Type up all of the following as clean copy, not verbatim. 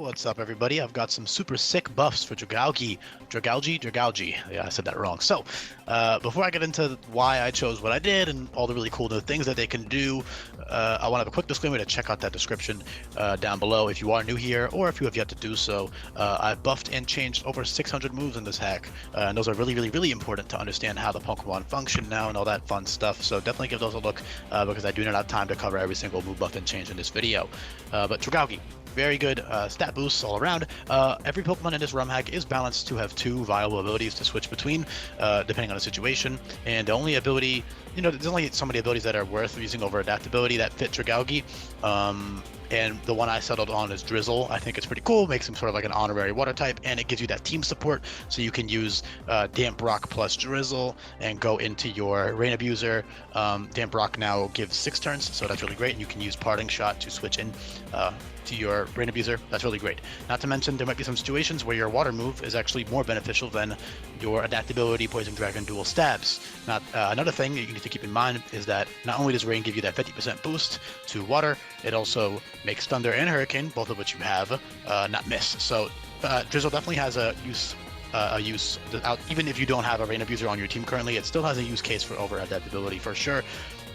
What's up, everybody? I've got some super sick buffs for Dragalge. Yeah, I said that wrong. So, before I get into why I chose what I did and all the really cool new things that they can do, I want to have a quick disclaimer to check out that description down below if you are new here or if you have yet to do so. I've buffed and changed over 600 moves in this hack, and those are really important to understand how the Pokemon function now and all that fun stuff. So definitely give those a look because I do not have time to cover every single move buff and change in this video. But Dragalge, very good stat boosts all around. Every Pokemon in this ROM hack is balanced to have two viable abilities to switch between, depending on the situation. And the only ability, there's only so many abilities that are worth using over adaptability that fit Dragalge. And the one I settled on is Drizzle. I think it's pretty cool. Makes him sort of like an honorary water type, and it gives you that team support, so you can use Damp Rock plus Drizzle and go into your Rain Abuser. Damp Rock now gives 6 turns, so that's really great, and you can use Parting Shot to switch in to your Rain Abuser. That's really great. Not to mention, there might be some situations where your water move is actually more beneficial than your adaptability Poison Dragon dual stabs. Another thing that you need to keep in mind is that not only does Rain give you that 50% boost to water, it also makes Thunder and Hurricane, both of which you have, not miss. So Drizzle definitely has a use. Even if you don't have a Rain Abuser on your team currently, it still has a use case for over adaptability for sure.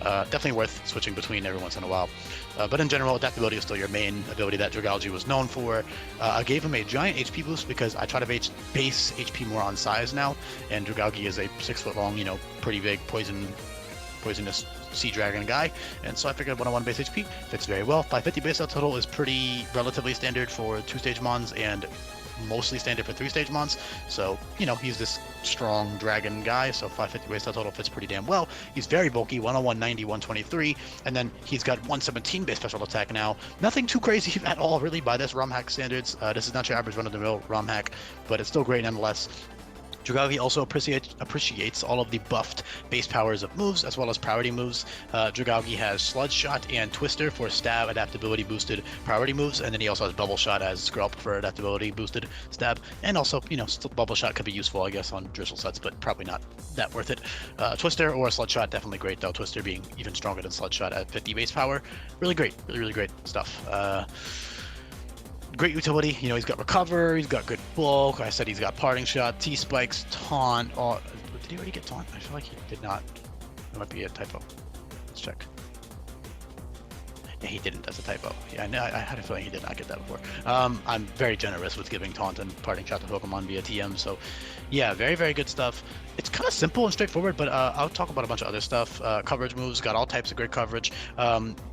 Definitely worth switching between every once in a while. But in general, adaptability is still your main ability that Dragalge was known for. I gave him a giant HP boost because I try to base HP more on size now, and Dragalge is a 6 foot long, pretty big poisonous sea dragon guy, and so I figured 101 base HP fits very well. 550 base out total is pretty relatively standard for 2-stage mons and mostly standard for 3-stage mons, so he's this strong dragon guy, so 550 base out total fits pretty damn well. He's very bulky, 101, 90, 123, and then he's got 117 base special attack now. Nothing too crazy at all really by this ROM hack standards. This is not your average run-of-the-mill ROM hack, but it's still great nonetheless. Dragalge also appreciates all of the buffed base powers of moves, as well as priority moves. Dragalge has Sludge Shot and Twister for stab adaptability boosted priority moves, and then he also has Bubble Shot as Skrelp for adaptability boosted stab. And also, still Bubble Shot could be useful, I guess, on Drizzle sets, but probably not that worth it. Twister or Sludge Shot, definitely great, though. Twister being even stronger than Sludge Shot at 50 base power. Really great, really great stuff. Great utility, he's got Recover, he's got good bulk, I said he's got Parting Shot, T-Spikes, Taunt. Oh, did he already get Taunt? I feel like he did not. That might be a typo. Let's check. Yeah, he didn't, that's a typo. Yeah, I had a feeling he did not get that before. I'm very generous with giving Taunt and Parting Shot to Pokemon via TM, so yeah, very good stuff. It's kind of simple and straightforward, but I'll talk about a bunch of other stuff. Coverage moves, got all types of great coverage.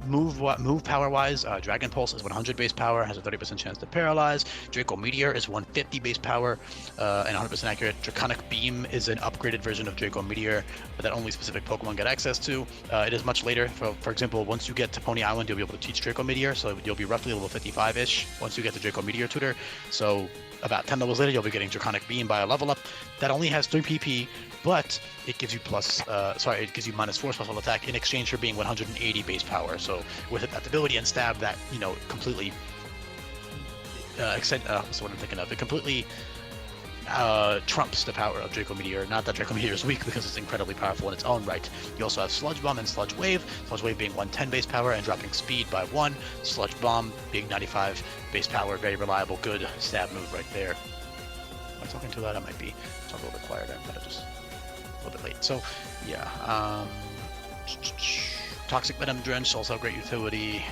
Move power-wise, Dragon Pulse is 100 base power, has a 30% chance to paralyze. Draco Meteor is 150 base power and 100% accurate. Draconic Beam is an upgraded version of Draco Meteor that only specific Pokemon get access to. It is much later. For example, once you get to Pony Island, you'll be able to teach Draco Meteor, so you'll be roughly level 55-ish once you get the Draco Meteor tutor. So about 10 levels later, you'll be getting Draconic Beam by a level up. That only has 3 PP, but it gives you it gives you -4 special attack in exchange for being 180 base power. So with adaptability and stab, that completely what's what I'm thinking of. It completely trumps the power of Draco Meteor. Not that Draco Meteor is weak, because it's incredibly powerful in its own right. You also have Sludge Bomb and Sludge Wave. Sludge Wave being 110 base power and dropping speed by 1. Sludge Bomb being 95 base power, very reliable, good stab move right there. Am I talking too loud? I might be talking a little bit quieter. I'm kind of just a little bit late. So yeah, Toxic Venom Drench, also great utility.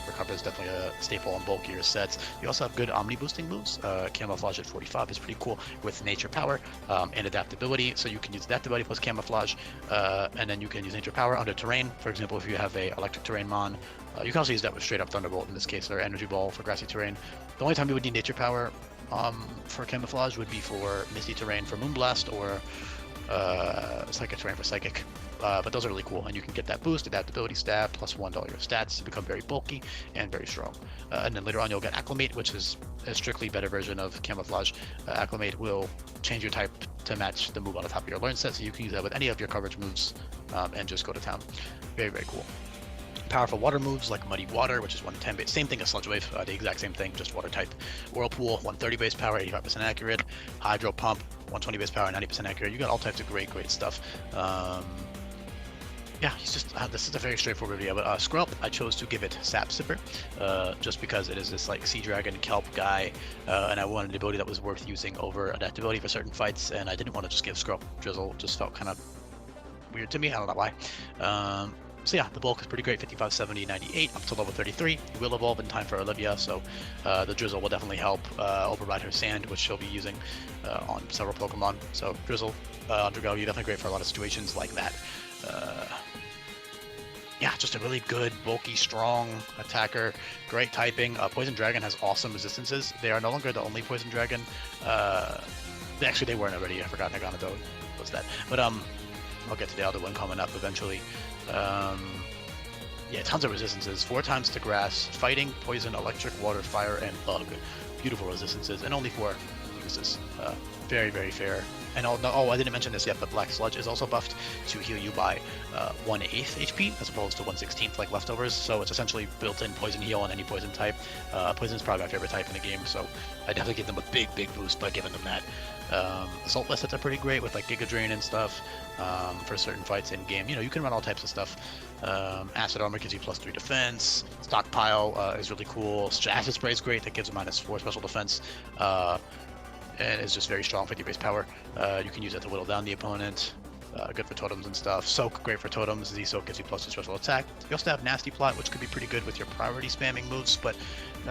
Recover is definitely a staple on bulkier sets. You also have good Omni boosting moves. Camouflage at 45 is pretty cool with Nature Power and adaptability. So you can use adaptability plus Camouflage, and then you can use Nature Power under terrain. For example, if you have a Electric Terrain Mon, you can also use that with straight up Thunderbolt in this case, or Energy Ball for grassy terrain. The only time you would need Nature Power for Camouflage would be for Misty Terrain for Moonblast, or Psychic Terrain for Psychic. But those are really cool, and you can get that boost, adaptability stab, +1 to all your stats to become very bulky and very strong. And then later on you'll get Acclimate, which is a strictly better version of Camouflage. Acclimate will change your type to match the move on the top of your learn set, so you can use that with any of your coverage moves and just go to town. Very cool. Powerful water moves like Muddy Water, which is 110 base, same thing as Sludge Wave, the exact same thing, just water type. Whirlpool, 130 base power, 85% accurate. Hydro Pump, 120 base power, 90% accurate. You got all types of great stuff. yeah, he's just this is a very straightforward video, but Scrub, I chose to give it Sap Sipper, just because it is this like Sea Dragon Kelp guy, and I wanted an ability that was worth using over adaptability for certain fights, and I didn't want to just give Scrub Drizzle. Just felt kind of weird to me. I don't know why. So yeah, the bulk is pretty great, 55, 70, 98, up to level 33. He will evolve in time for Olivia, so the Drizzle will definitely help override her Sand, which she'll be using on several Pokemon. So Drizzle on Dragalge, definitely great for a lot of situations like that. Yeah, just a really good, bulky, strong attacker, great typing. Poison Dragon has awesome resistances. They are no longer the only Poison Dragon. Actually, they weren't already. I forgot Naganado was that. But I'll get to the other one coming up eventually. Yeah, tons of resistances. 4 times to grass, fighting, poison, electric, water, fire, and bug. Beautiful resistances, and only 4 uses. Very, very fair. And oh, I didn't mention this yet, but Black Sludge is also buffed to heal you by 1/8 HP as opposed to 1/16 like leftovers. So it's essentially built-in poison heal on any poison type. Poison is probably my favorite type in the game, so I definitely give them a big, big boost by giving them that. Assault Lessets are pretty great with like Giga Drain and stuff for certain fights in game. You know, you can run all types of stuff. Acid Armor gives you +3 defense. Stockpile is really cool. Acid Spray is great. That gives -4 special defense. And it's just very strong 50 base power. You can use it to whittle down the opponent. Good for totems and stuff. Soak, great for totems. Z-Soak gives you +2 special attack. You also have Nasty Plot, which could be pretty good with your priority spamming moves, but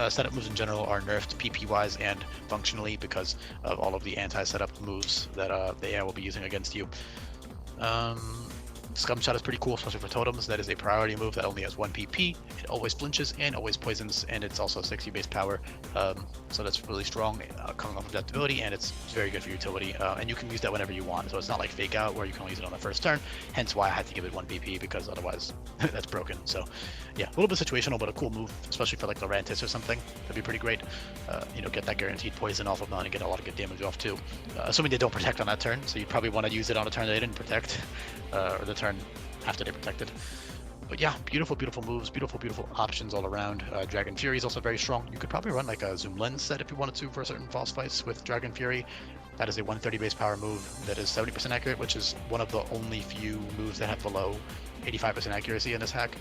setup moves in general are nerfed PP-wise and functionally because of all of the anti-setup moves that the AI will be using against you. Scum Shot is pretty cool, especially for totems. That is a priority move that only has 1 PP. It always flinches and always poisons, and it's also 60 base power. So that's really strong coming off of adaptability, and it's very good for utility. And you can use that whenever you want. So it's not like Fake Out where you can only use it on the first turn. Hence why I had to give it 1 PP because otherwise that's broken. So yeah, a little bit situational, but a cool move, especially for like Lurantis or something. That'd be pretty great. You know, get that guaranteed poison off of them and get a lot of good damage off too. Assuming they don't protect on that turn, so you probably want to use it on a turn they didn't protect, or the turn after they protected. But yeah, beautiful, beautiful moves, beautiful, beautiful options all around. Dragon Fury is also very strong. You could probably run like a Zoom Lens set if you wanted to for certain boss fights with Dragon Fury. That is a 130 base power move that is 70% accurate, which is one of the only few moves that have below 85% accuracy in this hack.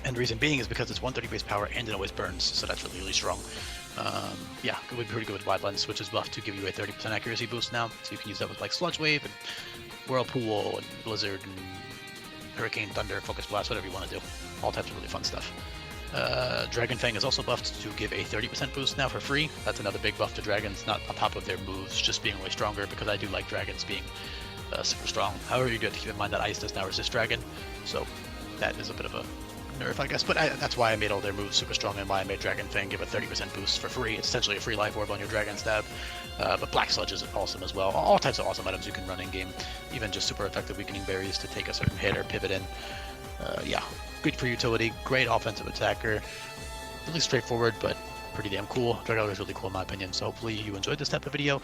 And the reason being is because it's 130 base power and it always burns, so that's really, really strong. Yeah, it would be pretty good with Wide Lens, which is buffed to give you a 30% accuracy boost now, so you can use that with like Sludge Wave and Whirlpool and Blizzard and Hurricane, Thunder, Focus Blast, whatever you want to do. All types of really fun stuff. Dragon Fang is also buffed to give a 30% boost now for free. That's another big buff to dragons, not on top of their moves, just being way stronger, because I do like dragons being super strong. However, you do have to keep in mind that Ice does now resist Dragon, so that is a bit of a nerf, I guess. But that's why I made all their moves super strong and why I made Dragon Fang give a 30% boost for free. It's essentially a free life orb on your Dragon Stab. But Black Sludge is awesome as well. All types of awesome items you can run in game. Even just super effective weakening berries to take a certain hit or pivot in. Yeah, good for utility. Great offensive attacker. Really straightforward, but pretty damn cool. Dragalge is really cool in my opinion. So hopefully you enjoyed this type of video.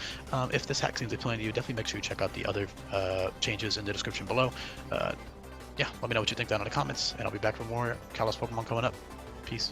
If this hack seems appealing to you, definitely make sure you check out the other changes in the description below. Yeah, let me know what you think down in the comments, and I'll be back for more Kalos Pokemon coming up. Peace.